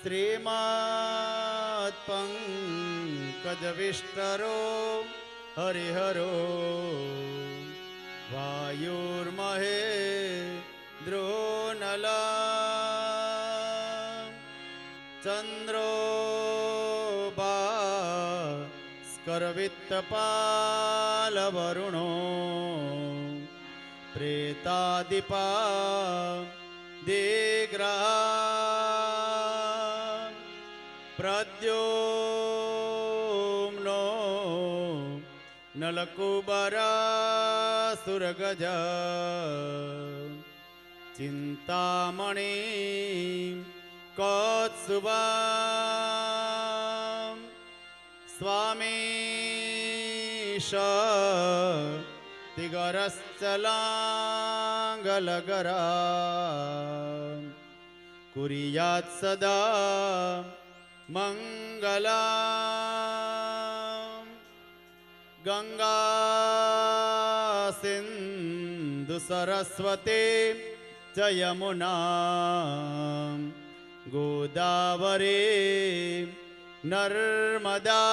श्रीमत्पङ्कजविष्टरो हरिहरो वायुर्महेन्द्रो नला चन्द्रो भास्करवित्तपालवरुणो प्रेतादिपा दिग्रहा प्रद्युम्नो नलकुबरासुरगज चिन्तामणि कौत्सुभा स्वामीश तिगरश्चलाङ्गलगरा कुर्यात् सदा मंगला गंगा सिंधु सरस्वती च यमुना गोदावरी नर्मदा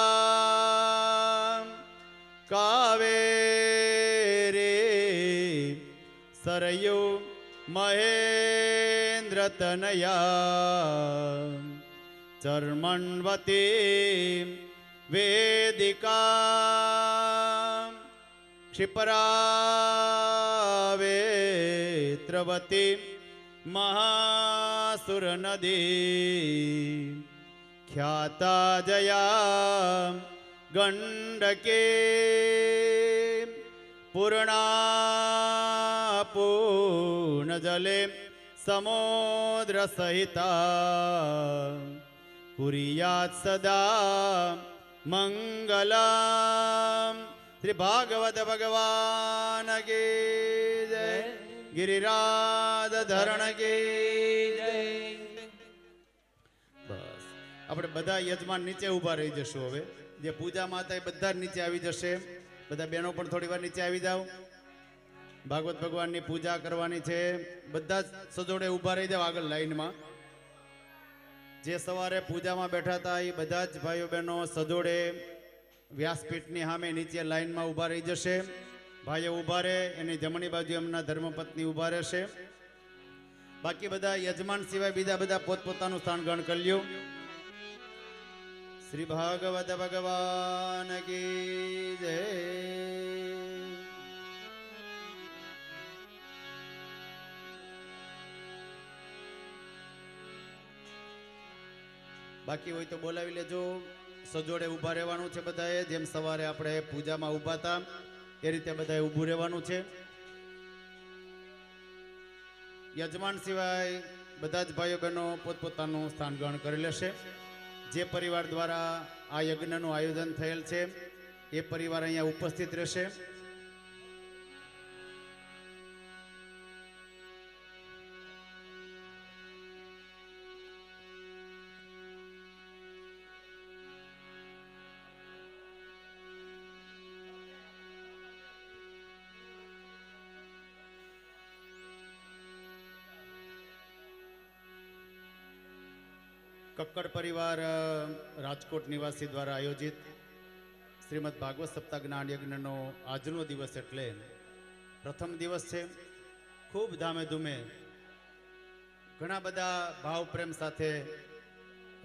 कावेरी सरयू महेन्द्रतनया चर्मण्वती वेदिका क्षिपरावेत्रवती महासुरनदी ख्याता जया गण्डकी पूर्णा पूर्णजले समुद्रसहिता कुर्यात् सदा मंगलम। श्री भागवत भगवान की जय, गिरिराज धरण की जय। बस આપણે બધા યજમાન નીચે ઊભા રહી જશું। હવે જે પૂજા માતા એ બધા નીચે આવી જશે। બધા બહેનો પણ થોડી વાર નીચે આવી જાઓ। ભાગવત ભગવાનની પૂજા કરવાની છે। બધા સજોડે ઊભા રહી જાઓ આગળ લાઈનમાં। જે સવારે પૂજામાં બેઠા હતા એ બધા જ ભાઈઓ બહેનો સજોડે વ્યાસપીઠની સામે નીચે લાઈનમાં ઊભા રહી જશે। ભાઈઓ ઊભા રહે, એની જમણી બાજુ એમના ધર્મપત્ની ઊભા રહેશે। બાકી બધા યજમાન સિવાય બીજા બધા પોતપોતાનું સ્થાન ગ્રહણ કરી લ્યો। શ્રી ભાગવત ભગવાન કી જય। બાકી હોય તો બોલાવી લેજો। સજોડે ઊભા રહેવાનું છે બધાએ। જેમ સવારે આપણે પૂજામાં ઊભા હતા એ રીતે બધાએ ઊભું રહેવાનું છે। યજમાન સિવાય બધા જ ભાઈઓ બહેનો પોતપોતાનું સ્થાન ગ્રહણ કરી લેશે। જે પરિવાર દ્વારા આ યજ્ઞનું આયોજન થયેલ છે એ પરિવાર અહીંયા ઉપસ્થિત રહેશે। कक्कड़ परिवार राजकोट निवासी द्वारा आयोजित श्रीमद भागवत सप्ताह ज्ञान यज्ञ आजनो दिवस एटले प्रथम दिवस है। खूब धामे धूमे घणा बधा भाव प्रेम साथे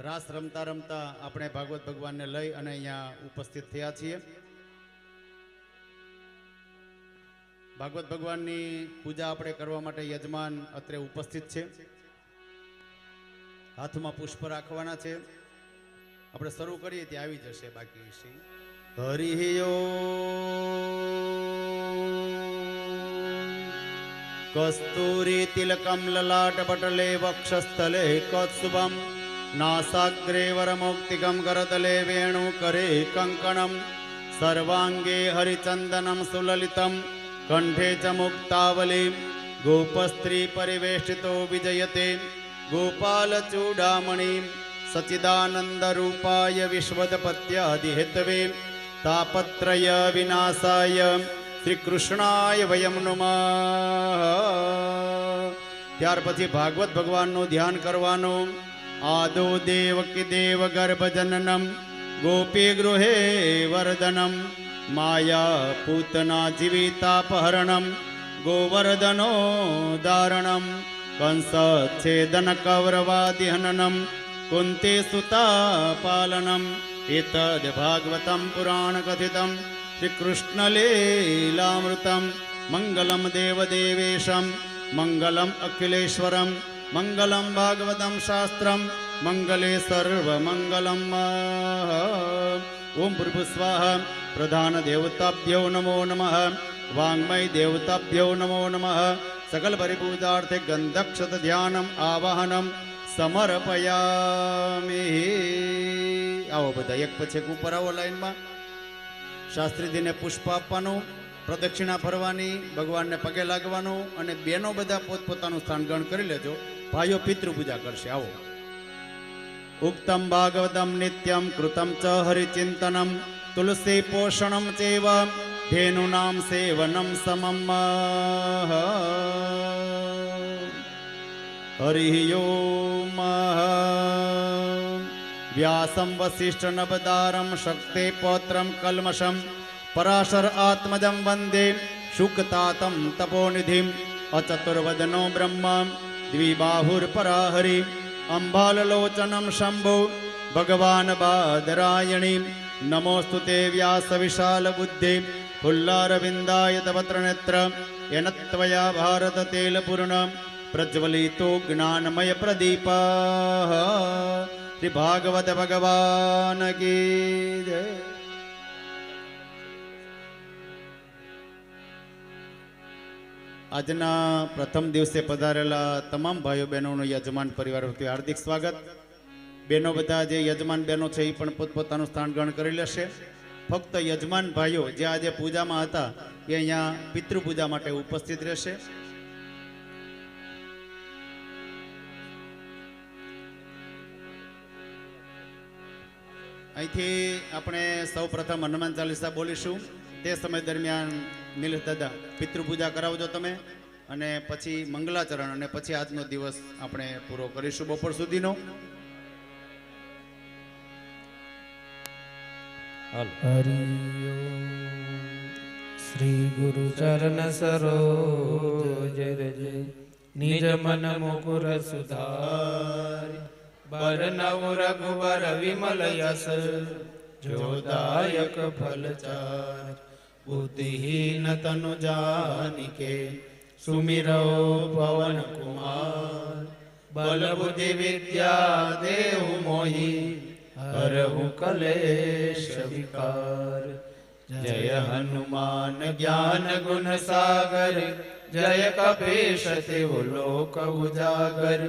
रास रमता रमता अपने भागवत भगवान ने लई अने अहींया उपस्थित थया छीए। भागवत भगवान नी पूजा आपणे करवा माटे यजमान अत्रे उपस्थित छे। हाथ में पुष्प राखवाना छे। આપણે શરૂ કરીએ ત્યાં આવી જશે બાકી વિશે। હરિ ઓમ। કસ્તુરી તિલકમ લલાટ પટલે વક્ષસ્થલે કૌત્સુભમ નાસાગ્રે વરમૌક્તિકમ કરતલે વેણુ કરે કંકણમ સર્વાંગે હરિચંદનમ સુલલિતમ કંઠે ચ મુક્તાવલી गोपस्त्री परिवेष्टितो विजयते गोपाल चूडामणि सच्चिदानंद रूपाय विश्वदपत्यादिहेतवे तापत्रय विनाशाय श्री कृष्णाय वयम नमः। त्यार पछी भागवत भगवान नु ध्यान करवानो। आदो देवकी देवगर्भजननं गोपी गृहे वर्धनं माया पूतना जीवितापहरणं गोवर्धनो दारणं कंसच्छेदन कौरवादिहननं कुन्ती सुता पालनम् एतद् भागवतं पुराणकथितं श्रीकृष्णलीलामृतं मङ्गलं देवदेवेशं मङ्गलम् अखिलेश्वरं मङ्गलं भागवतं शास्त्रं मङ्गले सर्वमङ्गलम् ॐ भूर्भुवस्वाहा प्रधानदेवताभ्यो नमो नमः वाङ्मय देवताभ्यो नमो नमः सकल परिपूजार्थे गन्धक्षत ध्यानम् आवाहनं समर्पयामि। आओ बधा एक पछी एक ऊपर आओ लाइन में। शास्त्रीजी ने पुष्प आपवानुं, प्रदक्षिणा फरवानी, भगवान ने पगे लागवानुं अने बेनो बधा पोतपोतानुं स्थान ग्रहण करी लेजो। भाईओ पितृपूजा करशे। आओ। उक्तं भागवतं नित्यं कृतं च हरिचिन्तनं तुलसी पोषणं चैव धेनूनां सेवनं समम्। हरिः ओम्। व्यासं वसिष्ठनवदारं शक्ते पौत्रं कल्मषं पराशर आत्मजं वन्दे शुकतातं तपोनिधिम् अचतुर्वदनो ब्रह्म द्विबाहुर्पराहरि अम्बाललोचनं शम्भो भगवान् बादरायणी नमोस्तुते व्यासविशालबुद्धे फुल्लारविन्दायतपत्रनेत्र येन त्वया भारततेलपूर्ण प्रज्वलितो ज्ञानमय प्रदीपः। श्री भागवत भगवान की जय। આજના પ્રથમ દિવસે પધારેલા તમામ ભાઈઓ બહેનોનું યજમાન પરિવાર વતી હાર્દિક સ્વાગત। બહેનો બધા જે યજમાન બહેનો છે એ પણ પોતપોતાનું સ્થાન ગ્રહણ કરી લેશે। ફક્ત યજમાન ભાઈઓ જે આજે પૂજામાં હતા એ અહીંયા પિતૃપૂજા માટે ઉપસ્થિત રહેશે। અહીંથી આપણે સૌ પ્રથમ હનુમાન ચાલીસા બોલીશું। તે સમય દરમિયાન નીલેશ દાદા પિતૃપૂજા કરાવજો તમે અને પછી મંગલાચરણ અને પછી આજનો દિવસ આપણે પૂરો કરીશું બપોર સુધીનો। हरि श्री गुरु चरण सरोज रज निज मन मुकुर सुधार बरनव रघुवर विमल यश जोदायक फलचार बुद्धिहीन तनु जानिके सुमिरो पवन कुमार बल बुद्धि विद्या देहु मोहि हरहु कलेश विकार। जय हनुमान ज्ञान गुण सागर जय कपीश तिहु लोक उजागर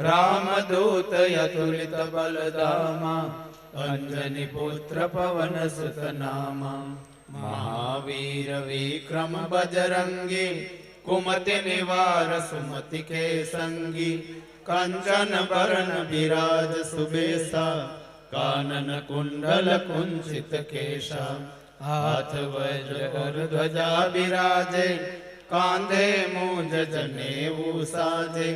रामदूत अतुलित बलधामा अंजनी पुत्र पवन सुत नामा महावीर विक्रम बजरंगी कुमति निवार सुमति के संगी कंचन बरन विराज सुबेसा कानन कुंडल कुंचित केशा हाथ वज्र और ध्वजा विराजे कांधे मूंज जनेऊ साजे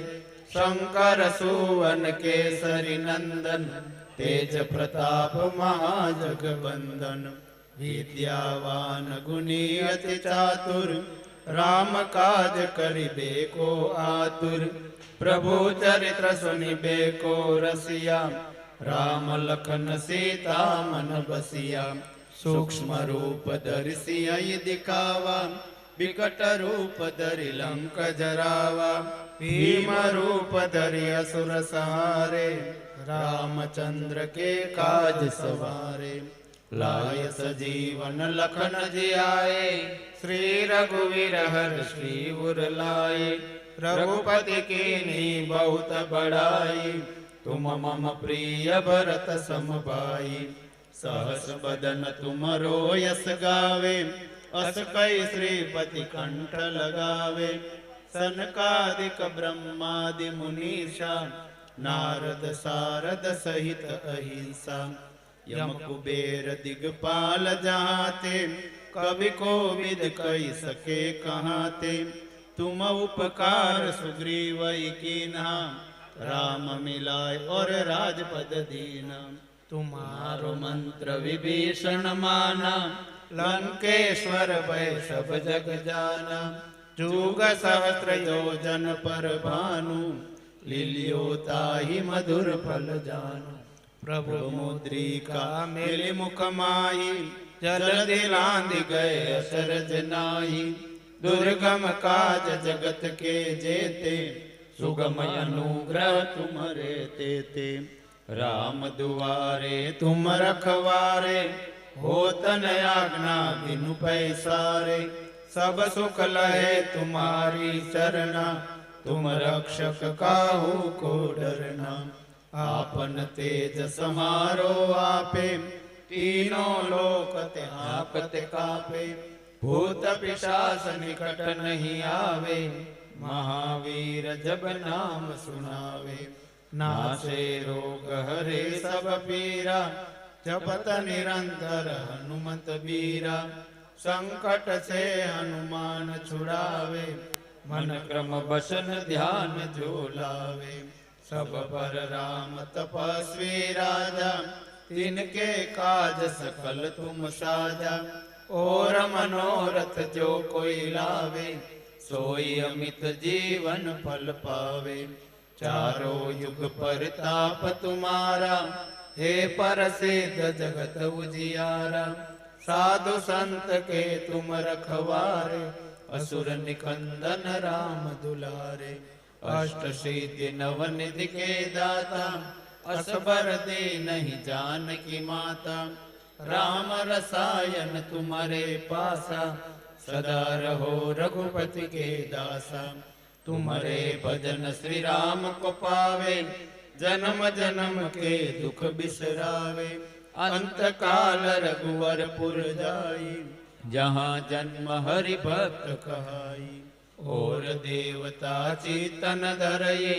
शंकर सुवन केसरी नंदन तेज प्रताप महाजगवंदन विद्यावान गुणी अति चातुर राम काज करिबे को आतुर प्रभु चरित्र सुनिबे को रसिया राम लखन सीता मन बसिया सूक्ष्म रूप धरि सियहि दिखावा विकट रूप धरि लंक जरावा भीम रूप धरि असुर सहारे रामचंद्र के काज सवारे लाय सजीवन लखन जियाए श्री रघुवीर हर श्री उर लाए रघुपति कीन्ही बहुत बड़ाई तुम मम प्रिय भरत सम भाई सहस बदन तुम यस गावे अस कई श्रीपति कंठ लगावे सनकादिक ब्रह्मादि मुनीषा नारद सारद सहित अहिंसा यम कुबेर दिगपाल जहाते कवि कोविद कही सके कहाते तुम उपकार सुग्रीव कीन्हा राम मिलाय और राजपद दीना। तुम्हारो मंत्र विभीषण माना, लंकेश्वर भय सब जग जाना। जुग सहस्त्र योजन पर भानु, लील्यो ताहि मधुर फल जानु। प्रभु मुद्रिका मिलि मुख माही, जल्दी लांघि गए अचरज नाहि। दुर्गम काज जगत के जेते, सुगम अनुग्रह तुम्हारे तेते। राम दुआरे तुम रखवारे, होत न आज्ञा बिनु पैसारे। सब सुख लहे तुम्हारी चरना, तुम रक्षक काहू को डरना। आपन तेज समारो आपे, तीनों लोक त्यापत कापे। भूत पिशाच निकट नहीं आवे, महावीर जब नाम सुनावे। नासे रोग हरे सब पीरा, जपत निरंतर हनुमत बीरा। संकट से हनुमान छुड़ावे, मन क्रम बसन ध्यान जो लावे। सब पर राम तपस्वी राजा, तिनके काज सकल तुम साजा। और मनोरथ जो कोई लावे, सोई अमित जीवन फल पावे। चारों युग परताप तुम्हारा, हे प्रसिद्ध जगत उजियारा। साधु संत के तुम रखवारे, असुर निकंदन राम दुलारे। अष्ट सिद्धि नव निधि के दाता, असबर दे नहीं जानकी माता। राम रसायन तुम्हारे पासा, सदा रहो रघुपति के दासा। तुम्हारे भजन श्री राम को पावे, जन्म जन्म के दुख बिसरावे। अंत काल रघुवर पुर जाई, जहाँ जन्म हरि भक्त कहाई। और देवता चेतन धरई,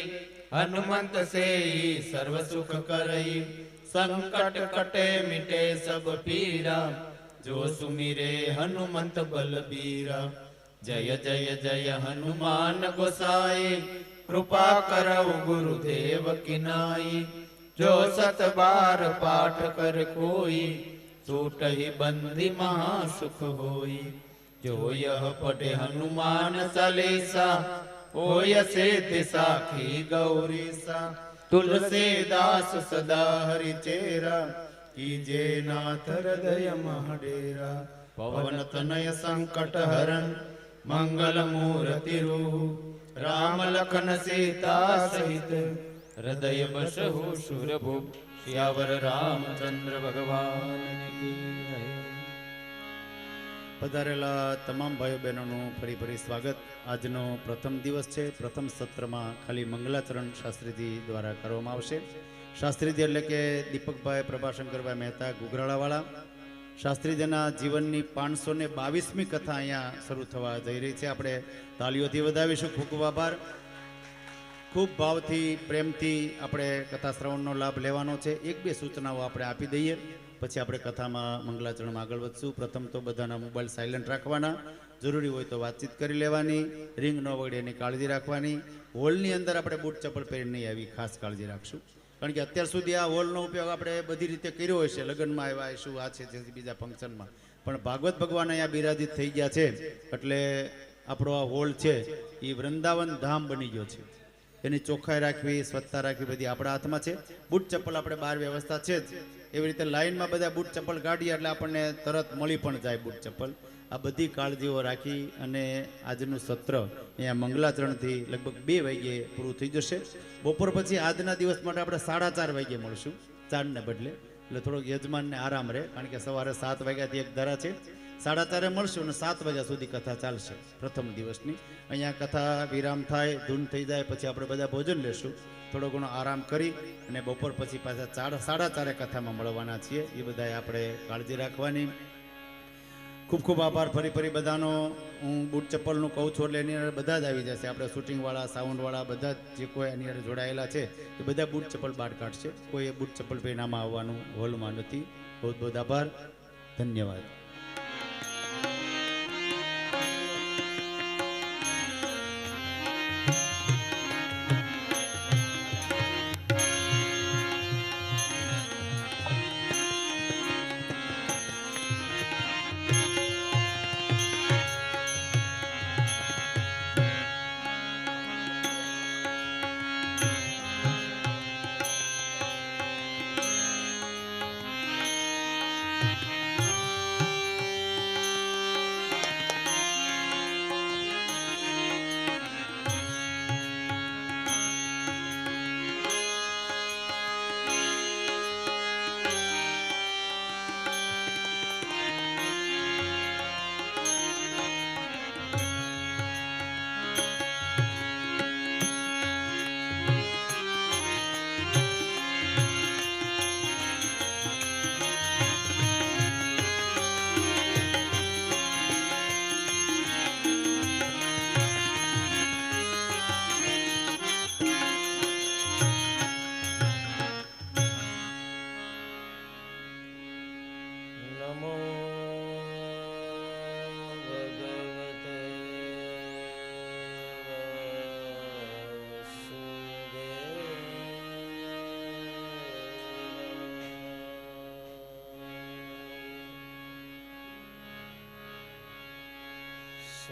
हनुमंत से ही सर्व सुख करई। संकट कटे मिटे सब पीरा, जो सुमिरे हनुमंत बलबीरा। जय जय जय हनुमान गोसाई, कृपा करौ गुरुदेव की नाई। जो सत बार पाठ कर कोई, छूटहि बंदी महासुख होई। जो यह पढ़े हनुमान चालीसा, होय सिद्धि साखी गौरीसा। तुलसीदास सदा हरि चेरा, कीजे नाथ हृदय महडेरा। पवन तनय संकट हरण, मंगल मूर्ति रूप। राम लखन सीता सहित, हृदय बसहु सुरभूप। सियावर रामचंद्र भगवान की जय। પધારેલા તમામ ભાઈઓ બહેનોનું ફરી ફરી સ્વાગત. આજનો પ્રથમ દિવસ છે. પ્રથમ સત્રમાં ખાલી મંગલાચરણ શાસ્ત્રીજી દ્વારા કરવામાં આવશે. શાસ્ત્રીજી એટલે કે દીપકભાઈ પ્રભાશંકરભાઈ મહેતા ગુગરાળાવાળા. શાસ્ત્રીજીના જીવનની 522મી કથા અહીંયા શરૂ થવા જઈ રહી છે. આપણે તાલીઓથી વધાવીશું. ખૂબ ખૂબ આભાર. ખૂબ ભાવથી પ્રેમથી આપણે કથા શ્રવણનો લાભ લેવાનો છે. એક બે સૂચનાઓ આપણે આપી દઈએ, પછી આપણે કથામાં મંગલાચરણમાં આગળ વધશું. પ્રથમ તો બધાના મોબાઈલ સાયલન્ટ રાખવાના, જરૂરી હોય તો વાતચીત કરી લેવાની, રિંગ ન વગડે એની કાળજી રાખવાની. હોલની અંદર આપણે બૂટ ચપ્પલ પહેરી નહીં આવી ખાસ કાળજી રાખશું, કારણ કે અત્યાર સુધી આ હોલનો ઉપયોગ આપણે બધી રીતે કર્યો હોય છે. લગ્નમાં આવ્યા આવીશું, આ છે બીજા ફંક્શનમાં, પણ ભાગવત ભગવાન અહીંયા બિરાજિત થઈ ગયા છે એટલે આપણો આ હોલ છે એ વૃંદાવન ધામ બની ગયો છે. એની ચોખ્ખાઈ રાખવી, સ્વચ્છતા રાખવી બધી આપણા હાથમાં છે. બૂટ ચપ્પલ આપણે બહાર વ્યવસ્થા છે જ, એવી રીતે લાઇનમાં બધા બૂટ ચપ્પલ કાઢીએ એટલે આપણને તરત મળી પણ જાય બૂટ ચપ્પલ. આ બધી કાળજીઓ રાખી અને આજનું સત્ર અહીંયા મંગલાચરણથી લગભગ 2 વાગ્યે પૂરું થઈ જશે. બપોર પછી આજના દિવસ માટે આપણે 4:30 વાગ્યે મળશું, 4ને બદલે, એટલે થોડોક યજમાનને આરામ રહે, કારણ કે સવારે 7 વાગ્યાથી એક ધરા છે. 4:30 મળશું અને 7 વાગ્યા સુધી કથા ચાલશે પ્રથમ દિવસની. અહીંયા કથા વિરામ થાય, ધૂન થઈ જાય પછી આપણે બધા ભોજન લેશું, થોડો ઘણો આરામ કરી અને બપોર પછી પાછા 4:30 કથામાં મળવાના છીએ. એ બધાએ આપણે કાળજી રાખવાની. ખૂબ ખૂબ આભાર ફરી ફરી બધાનો. હું બૂટ ચપ્પલનું કહું છું એટલે એની અંદર બધા જ આવી જશે. આપણે શૂટિંગવાળા, સાઉન્ડવાળા બધા જ જે કોઈ એની અંદર જોડાયેલા છે એ બધા બૂટ ચપ્પલ બહાર કાઢશે. કોઈ બૂટ ચપ્પલ પહેરીને આવવાનું હોલમાં નથી. બહુ બહુ આભાર, ધન્યવાદ.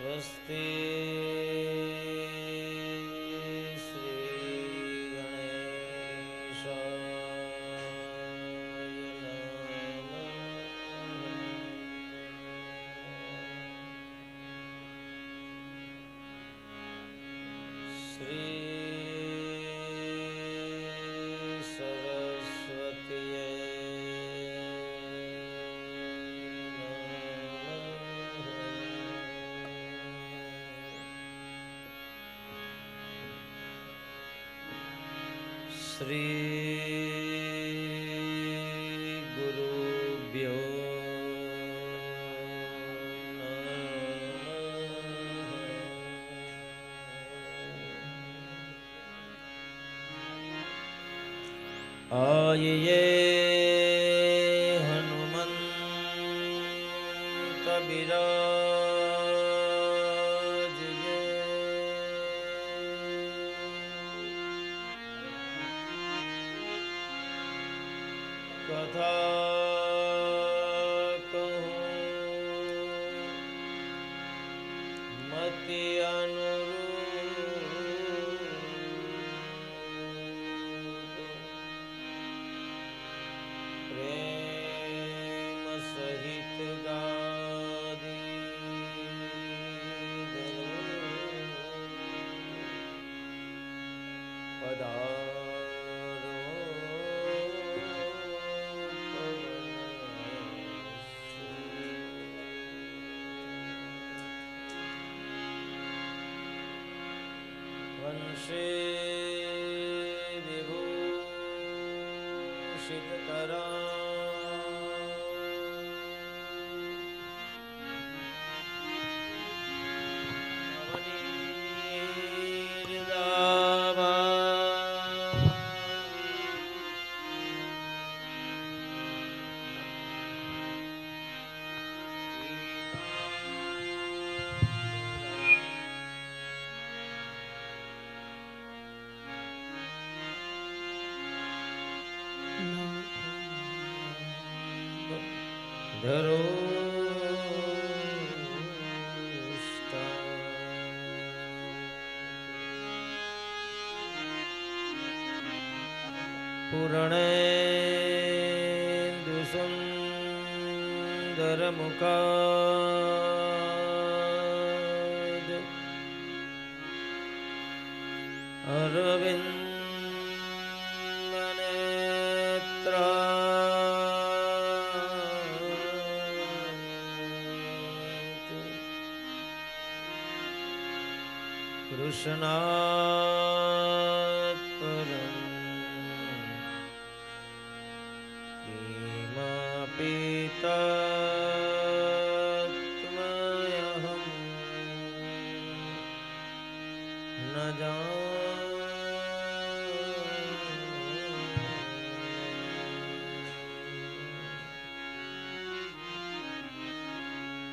સ્વસ્તિ શ્રી ગણેશાય નમઃ. શ્રી સરસ્વતીએ શ્રી ગુરુભ્યો નમઃ. આયે હનુમંત બિરાજયે કથા કહું મતિ અનુરૂપ પ્રેમ સહિત ગાદી પધારો વંશે વિભૂષિતકરા ધરો પૂર્ણેન્દુ સુંદર મુખાદ અરવિંદ કૃષ્ણાત પરમ કિમાપિતત્મયહં ન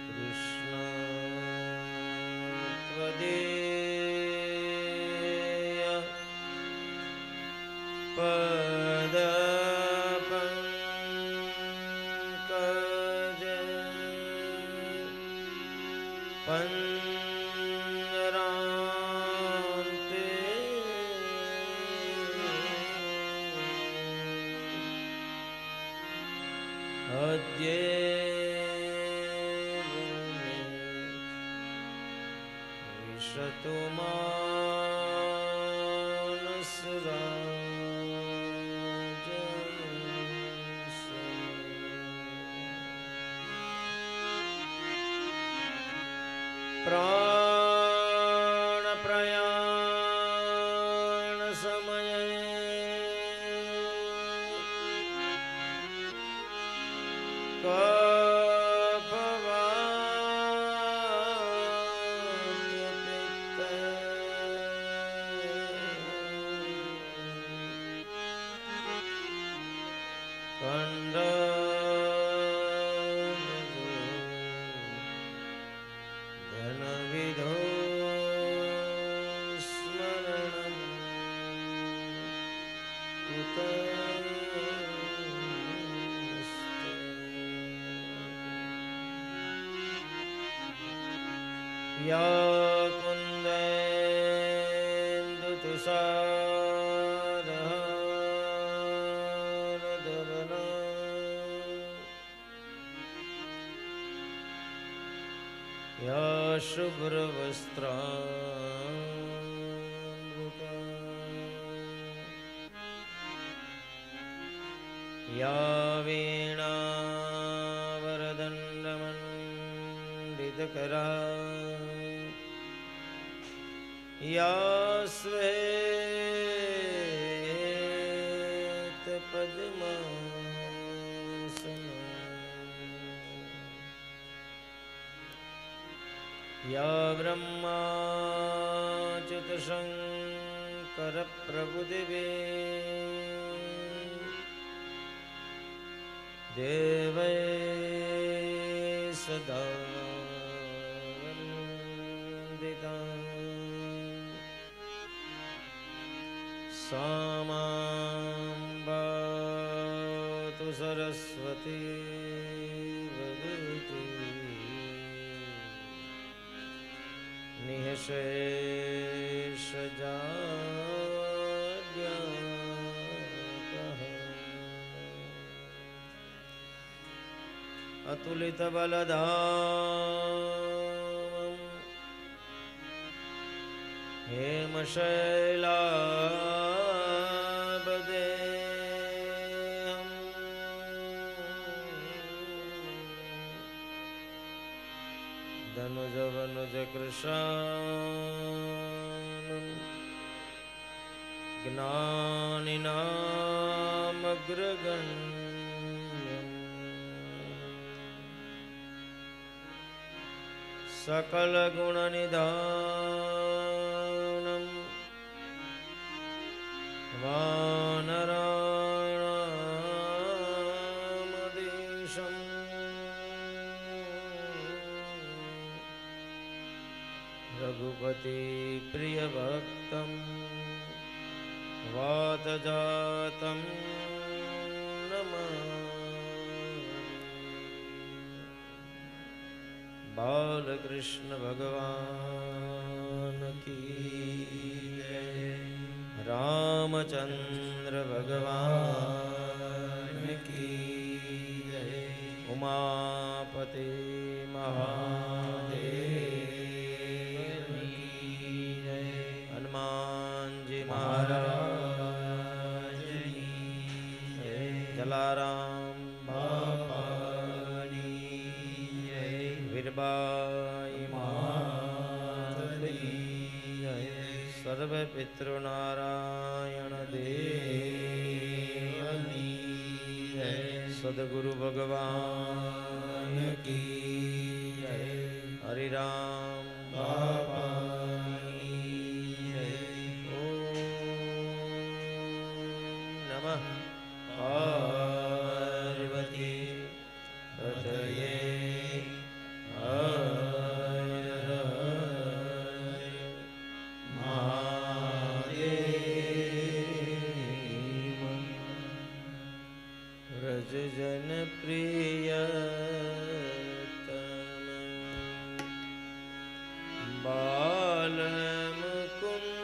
કૃષ્ણ પદ પંકજ પંજરાંતે અદ્યેવ વિશતુ માનસરા પ્રાણ પ્રયાણ સમયે કપવાન્યપિત્ત યા કુંદેન્દુ તુષારહારધવલા યા શુભ્રવસ્ત્રામૃતા યા વીણાવરદંડમંડિતકરા યા શ્વેતપદ્માસના યા બ્રહ્માચ્યુતશંકરપ્રભુદેવે દેવૈ સદા વંદિતા સા માં પાતુ સરસ્વતી ભગવતી નિઃશેષજાડ્યાપઃ અતુલિતબલધામં હેમશૈલાબદેહં ધનુજવનુજકૃશાનં જ્ઞાનિનામગ્રગણ્યં सकलगुणनिधानं वानराणामधीशं रघुपतिप्रियभक्तं वातजातं नमामि बालकृष्ण भगवान की जय रामचंद्र भगवान की जय उमापति महादेव की जय हनुमान जी महाराज की जय जलाराम वीरबाई मातली सर्व पितृनारायण देवनी सदगुरु भगवान की हरि राम बाबा नमः पार्वती पतये जन प्रिय बाल मुकुंदम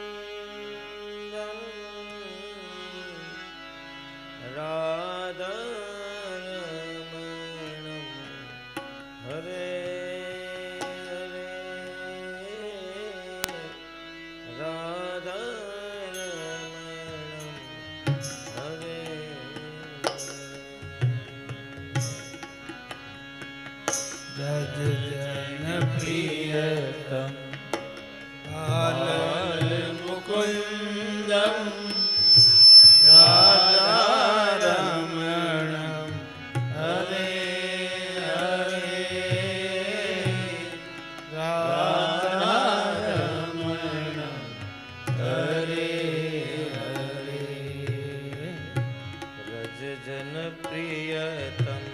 राधारमणम हरे हरे राधारमणम हरे जज जन प्रियतम बाल मुकुंदम राधारमणम हरे हरे राधारमणम हरे हरे रज जन प्रियतम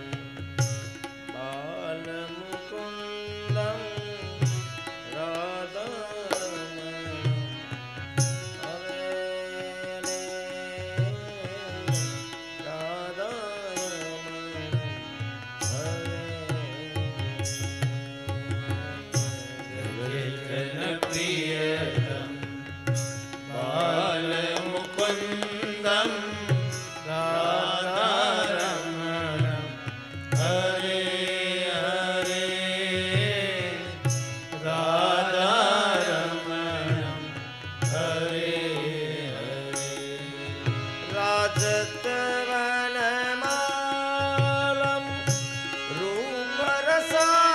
રજતવનમાલમ રૂપરસાલમ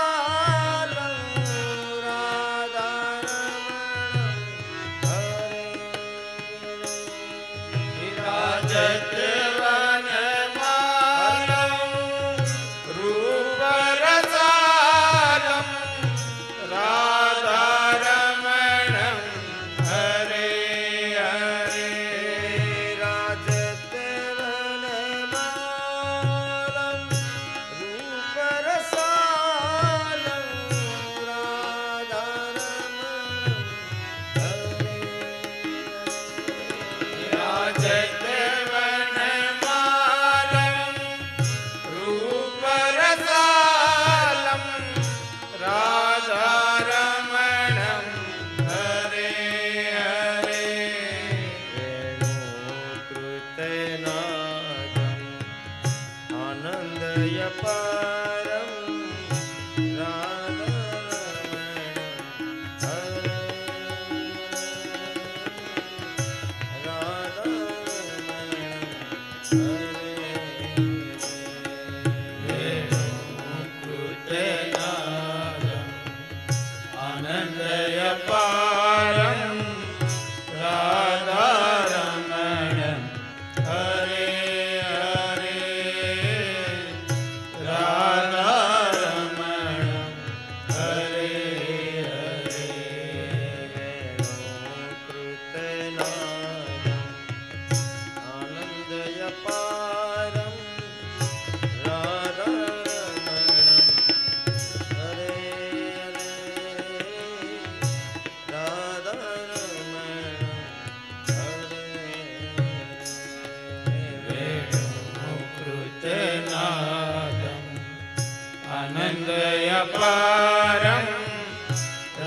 આનંદયપારમ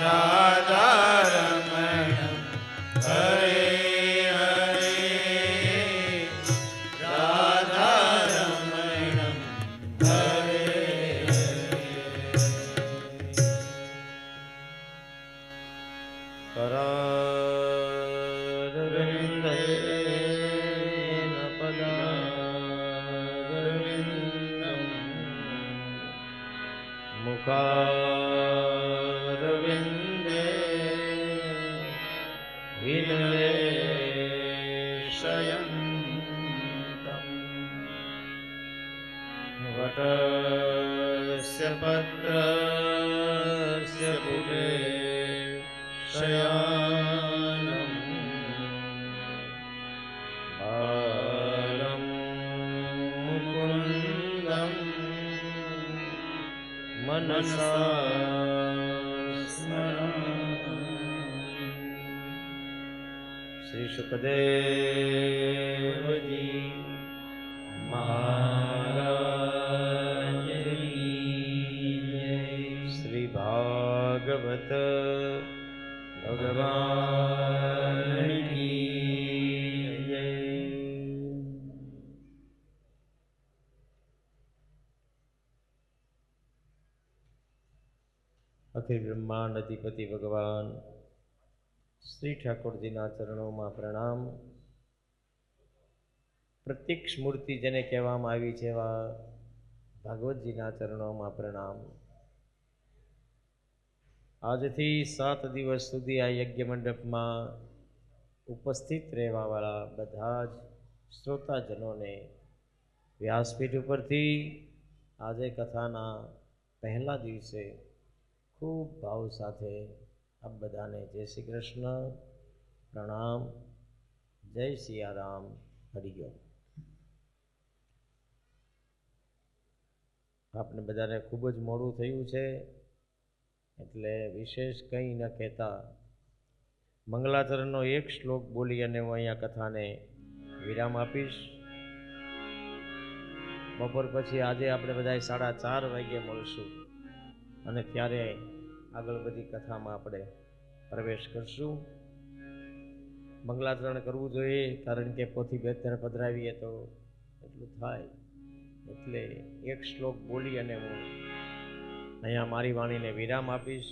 રાધારમણમ હરે હરે રાધારમણમ હરે કરારવિંદેન પદારવિંદમ મુખારવિંદે વિનવેશયંતમ વટસ્ય પત્રસ્ય પુરે શયાનમ બાલમ મુકુંદમ મનસા સ્મરામિ. શ્રી સુખદેવજી મહારાજની જય. શ્રી ભાગવત ભગવાન કી જય. અખિલ બ્રહ્માંડ અધિપતિ ભગવાન શ્રી ઠાકોરજીના ચરણોમાં પ્રણામ. પ્રત્યક્ષ મૂર્તિ જેને કહેવામાં આવી છે એવા ભાગવતજીના ચરણોમાં પ્રણામ. આજથી 7 દિવસ સુધી આ યજ્ઞ મંડપમાં ઉપસ્થિત રહેવાવાળા બધા જ શ્રોતાજનોને વ્યાસપીઠ ઉપરથી આજે કથાના પહેલા દિવસે ખૂબ ભાવ સાથે આપ બધાને જય શ્રી કૃષ્ણ, પ્રણામ, જય સિયારામ, હરિઓમ. આપને બધાને ખૂબ જ મોડું થયું છે એટલે વિશેષ કંઈ ન કહેતા મંગલાચરણનો એક શ્લોક બોલી અને હું અહીંયા કથાને વિરામ આપીશ. બપોર પછી આજે આપણે બધા 4:30 વાગ્યે મળશું અને ત્યારે આગળ બધી કથામાં આપણે પ્રવેશ કરશું. મંગલાચરણ કરવું જોઈએ કારણ કે પોથી બેતર પધરાવીએ તો એટલું થાય. એટલે એક શ્લોક બોલી અને હું અહીંયા મારી વાણીને વિરામ આપીશ.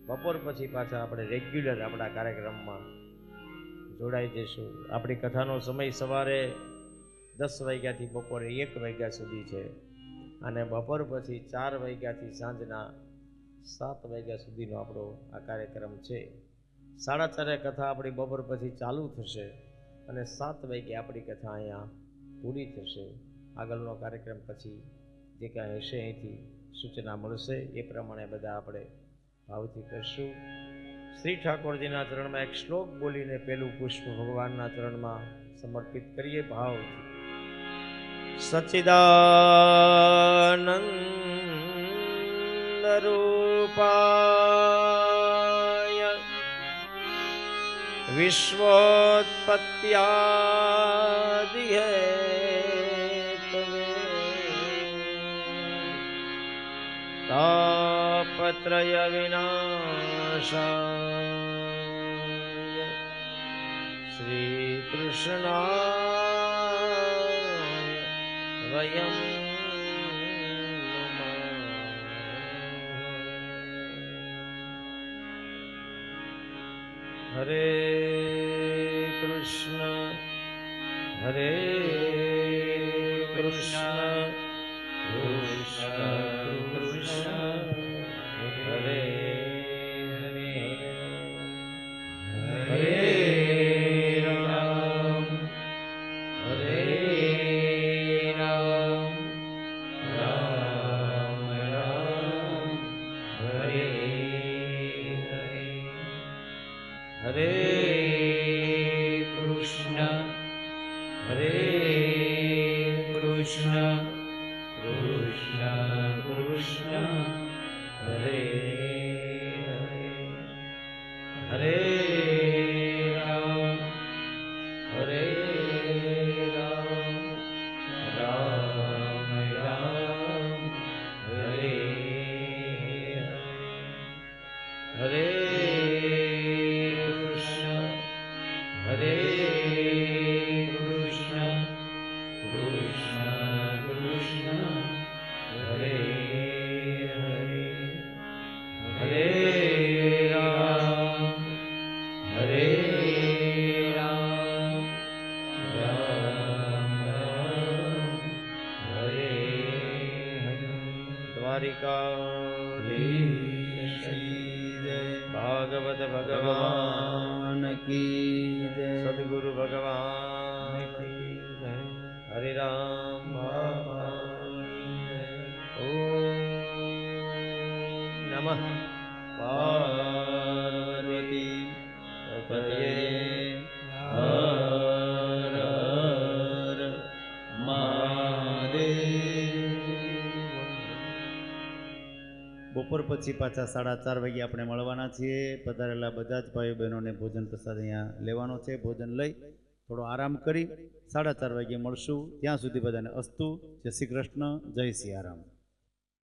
બપોર પછી પાછા આપણે રેગ્યુલર આપણા કાર્યક્રમમાં જોડાઈ જઈશું. આપણી કથાનો સમય સવારે 10 વાગ્યાથી બપોરે 1 વાગ્યા સુધી છે અને બપોર પછી 4 વાગ્યાથી સાંજના 7 વાગ્યા સુધીનો આપણો આ કાર્યક્રમ છે. 4:30 કથા આપણી બપોર પછી ચાલુ થશે અને 7 વાગ્યે આપણી કથા અહીંયા પૂરી થશે. આગળનો કાર્યક્રમ પછી જે કાંઈ હશે અહીંથી સૂચના મળશે એ પ્રમાણે બધા આપણે ભાવથી કરશું. શ્રી ઠાકોરજીના ચરણમાં એક શ્લોક બોલીને પેલું પુષ્પ ભગવાનના ચરણમાં સમર્પિત કરીએ ભાવથી. સચ્ચિદાનંદ રૂપાય વિશ્વોત્પત્યાદિ હેતવે તાપત્રય વિનાશાય શ્રી કૃષ્ણાય વયમ નમઃ. હરે કૃષ્ણ હરે કૃષ્ણ કૃષ્ણ કૃષ્ણ હરે હરે હરે રામ હરે રામ રામ રામ હરે હરે હરે કૃષ્ણ હરે કૃષ્ણ કૃષ્ણ કૃષ્ણ હરે હરે હરે રામ હરે રામ રામ રામ હરે હરે કૃષ્ણ હરે કૃષ્ણ કૃષ્ણ કૃષ્ણ હરે હરે હરે રામ હરે રામ રામ રામ હરે હરે. દ્વારિકાધીશ ભાગવત ભગવાન કી જય. સદગુરુ ભગવાન કી જય. હરે રામ ઓમ નમઃ પાર્વતી પતયે હર હર મહાદેવ. બપોર પછી પાછા 4:30 વાગે આપણે મળવાના છીએ. પધારેલા બધા જ ભાઈઓ બહેનોને ભોજન પ્રસાદ અહીંયા લેવાનો છે. ભોજન લઈ થોડો આરામ કરી 4:30 વાગે મળશું. ત્યાં સુધી બધાને અસ્તુ. જય શ્રી કૃષ્ણ. જય સિયારામ.